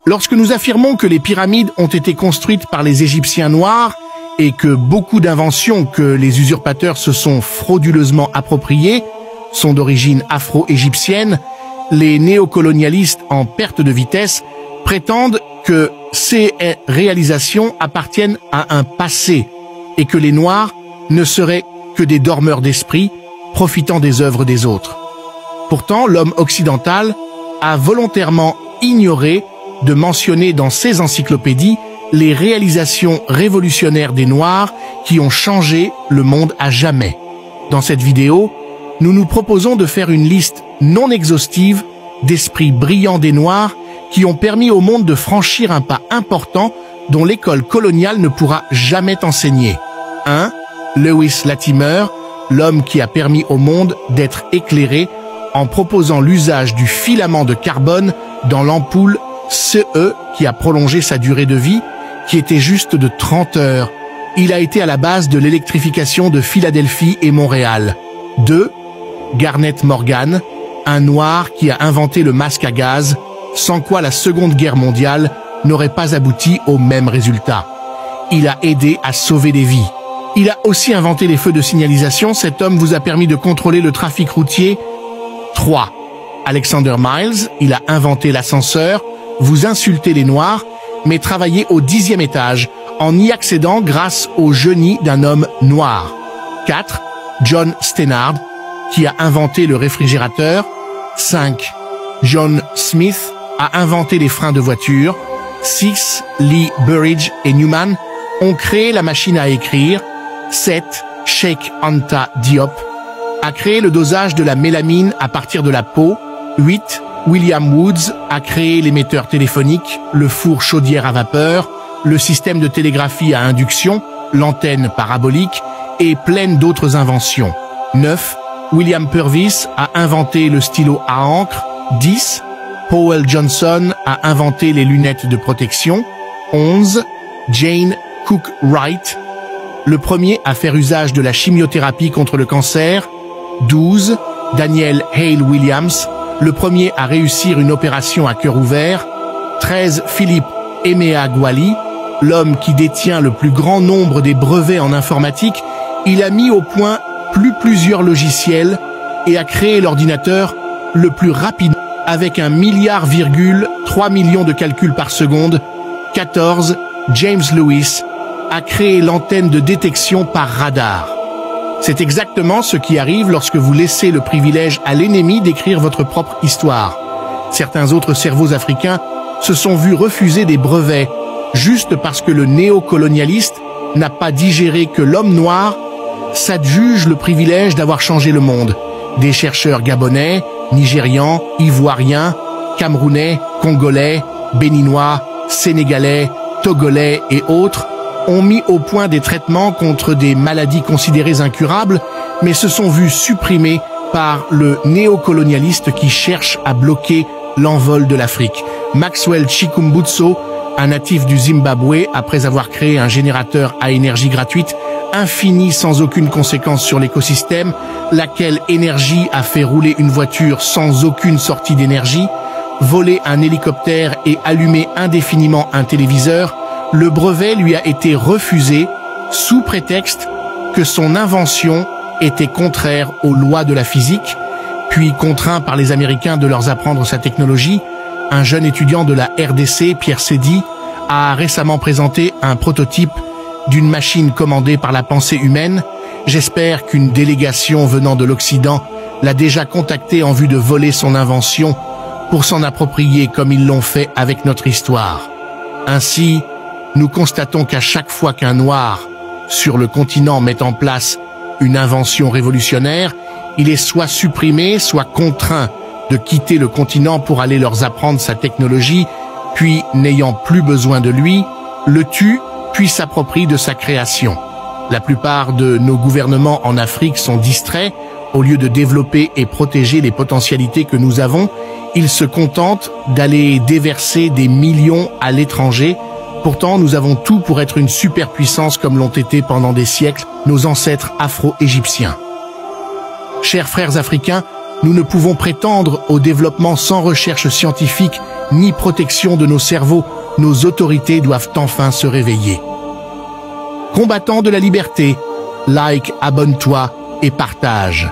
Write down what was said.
Lorsque nous affirmons que les pyramides ont été construites par les Égyptiens noirs et que beaucoup d'inventions que les usurpateurs se sont frauduleusement appropriées sont d'origine afro-égyptienne, les néocolonialistes en perte de vitesse prétendent que ces réalisations appartiennent à un passé et que les Noirs ne seraient que des dormeurs d'esprit profitant des œuvres des autres. Pourtant, l'homme occidental a volontairement ignoré de mentionner dans ses encyclopédies les réalisations révolutionnaires des Noirs qui ont changé le monde à jamais. Dans cette vidéo, nous nous proposons de faire une liste non exhaustive d'esprits brillants des Noirs qui ont permis au monde de franchir un pas important dont l'école coloniale ne pourra jamais t'enseigner. 1. Lewis Latimer, l'homme qui a permis au monde d'être éclairé en proposant l'usage du filament de carbone dans l'ampoule CE qui a prolongé sa durée de vie, qui était juste de 30 heures. Il a été à la base de l'électrification de Philadelphie et Montréal. 2. Garnet Morgan, un noir qui a inventé le masque à gaz, sans quoi la Seconde Guerre mondiale n'aurait pas abouti au même résultat. Il a aidé à sauver des vies. Il a aussi inventé les feux de signalisation. Cet homme vous a permis de contrôler le trafic routier. 3. Alexander Miles, il a inventé l'ascenseur. Vous insultez les Noirs, mais travaillez au 10e étage en y accédant grâce au génie d'un homme noir. 4. John Stannard, qui a inventé le réfrigérateur. 5. John Smith a inventé les freins de voiture. 6. Lee Burridge et Newman ont créé la machine à écrire. 7. Cheikh Anta Diop a créé le dosage de la mélamine à partir de la peau. 8. William Woods a créé l'émetteur téléphonique, le four chaudière à vapeur, le système de télégraphie à induction, l'antenne parabolique et plein d'autres inventions. 9. William Purvis a inventé le stylo à encre. 10. Powell Johnson a inventé les lunettes de protection. 11. Jane Cook Wright, le premier à faire usage de la chimiothérapie contre le cancer. 12. Daniel Hale Williams, le premier à réussir une opération à cœur ouvert. 13. Philippe Emeagwali, l'homme qui détient le plus grand nombre des brevets en informatique. Il a mis au point plusieurs logiciels et a créé l'ordinateur le plus rapide avec 1,3 milliard de calculs par seconde. 14. James Lewis a créé l'antenne de détection par radar. C'est exactement ce qui arrive lorsque vous laissez le privilège à l'ennemi d'écrire votre propre histoire. Certains autres cerveaux africains se sont vus refuser des brevets juste parce que le néocolonialiste n'a pas digéré que l'homme noir s'adjuge le privilège d'avoir changé le monde. Des chercheurs gabonais, nigérians, ivoiriens, camerounais, congolais, béninois, sénégalais, togolais et autres ont mis au point des traitements contre des maladies considérées incurables, mais se sont vus supprimés par le néocolonialiste qui cherche à bloquer l'envol de l'Afrique. Maxwell Chikumbutso, un natif du Zimbabwe, après avoir créé un générateur à énergie gratuite, infini sans aucune conséquence sur l'écosystème, laquelle énergie a fait rouler une voiture sans aucune sortie d'énergie, voler un hélicoptère et allumer indéfiniment un téléviseur, le brevet lui a été refusé sous prétexte que son invention était contraire aux lois de la physique, puis contraint par les Américains de leur apprendre sa technologie. Un jeune étudiant de la RDC, Pierre Sédy, a récemment présenté un prototype d'une machine commandée par la pensée humaine. J'espère qu'une délégation venant de l'Occident l'a déjà contacté en vue de voler son invention pour s'en approprier comme ils l'ont fait avec notre histoire. Ainsi, nous constatons qu'à chaque fois qu'un Noir sur le continent met en place une invention révolutionnaire, il est soit supprimé, soit contraint de quitter le continent pour aller leur apprendre sa technologie, puis, n'ayant plus besoin de lui, le tue, puis s'approprie de sa création. La plupart de nos gouvernements en Afrique sont distraits. Au lieu de développer et protéger les potentialités que nous avons, ils se contentent d'aller déverser des millions à l'étranger. Pourtant, nous avons tout pour être une superpuissance comme l'ont été pendant des siècles nos ancêtres afro-égyptiens. Chers frères africains, Nous ne pouvons prétendre au développement sans recherche scientifique ni protection de nos cerveaux. Nos autorités doivent enfin se réveiller. Combattants de la liberté, like, abonne-toi et partage.